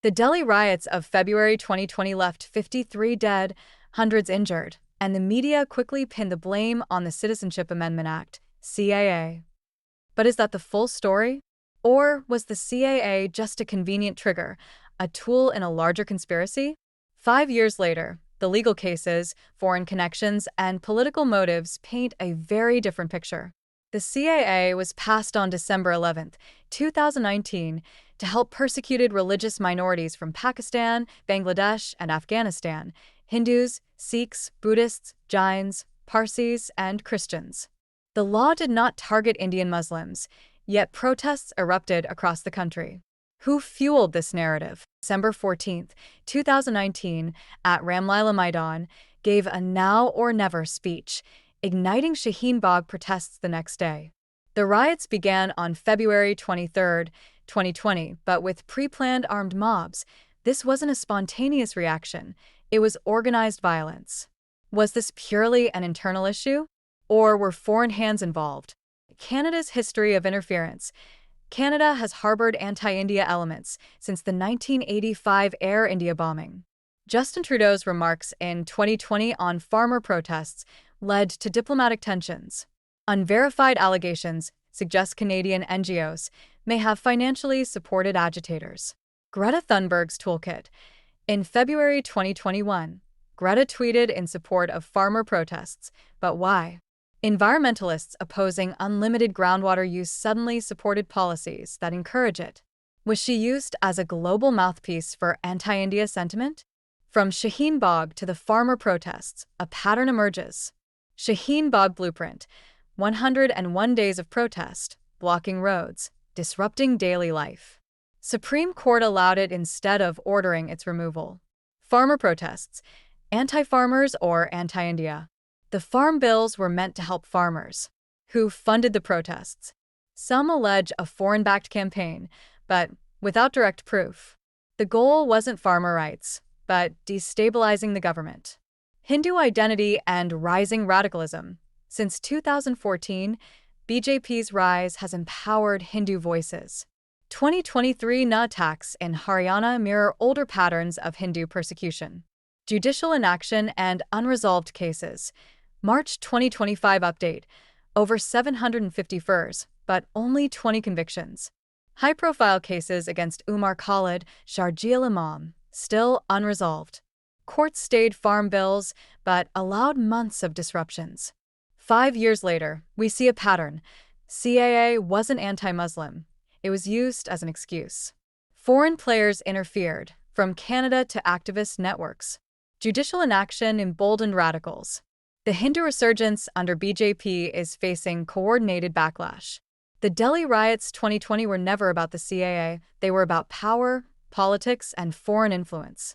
The Delhi riots of February 2020 left 53 dead, hundreds injured, and the media quickly pinned the blame on the Citizenship Amendment Act, CAA. But is that the full story? Or was the CAA just a convenient trigger, a tool in a larger conspiracy? 5 years later, the legal cases, foreign connections, and political motives paint a very different picture. The CAA was passed on December 11, 2019, to help persecuted religious minorities from Pakistan, Bangladesh, and Afghanistan, Hindus, Sikhs, Buddhists, Jains, Parsis, and Christians. The law did not target Indian Muslims, yet protests erupted across the country. Who fueled this narrative? December 14, 2019, at Ramlila Maidan, gave a now or never speech, igniting Shaheen Bagh protests the next day. The riots began on February 23, 2020, but with pre-planned armed mobs. This wasn't a spontaneous reaction, it was organized violence. Was this purely an internal issue? Or were foreign hands involved? Canada's history of interference. Canada has harbored anti-India elements since the 1985 Air India bombing. Justin Trudeau's remarks in 2020 on farmer protests led to diplomatic tensions. Unverified allegations suggest Canadian NGOs may have financially supported agitators. Greta Thunberg's toolkit. In February 2021, Greta tweeted in support of farmer protests, but why? Environmentalists opposing unlimited groundwater use suddenly supported policies that encourage it. Was she used as a global mouthpiece for anti-India sentiment? From Shaheen Bagh to the farmer protests, a pattern emerges. Shaheen Bagh blueprint: 101 days of protest, blocking roads, disrupting daily life. Supreme Court allowed it instead of ordering its removal. Farmer protests: anti-farmers or anti-India? The farm bills were meant to help farmers. Who funded the protests? Some allege a foreign-backed campaign, but without direct proof. The goal wasn't farmer rights, but destabilizing the government. Hindu identity and rising radicalism. Since 2014, BJP's rise has empowered Hindu voices. 2023 Na attacks in Haryana mirror older patterns of Hindu persecution. Judicial inaction and unresolved cases. March 2025 update: over 750 FIRs, but only 20 convictions. High-profile cases against Umar Khalid, Sharjeel Imam, still unresolved. Courts stayed farm bills, but allowed months of disruptions. 5 years later, we see a pattern. CAA wasn't anti-Muslim. It was used as an excuse. Foreign players interfered, from Canada to activist networks. Judicial inaction emboldened radicals. The Hindu resurgence under BJP is facing coordinated backlash. The Delhi riots 2020 were never about the CAA, they were about power, politics, and foreign influence.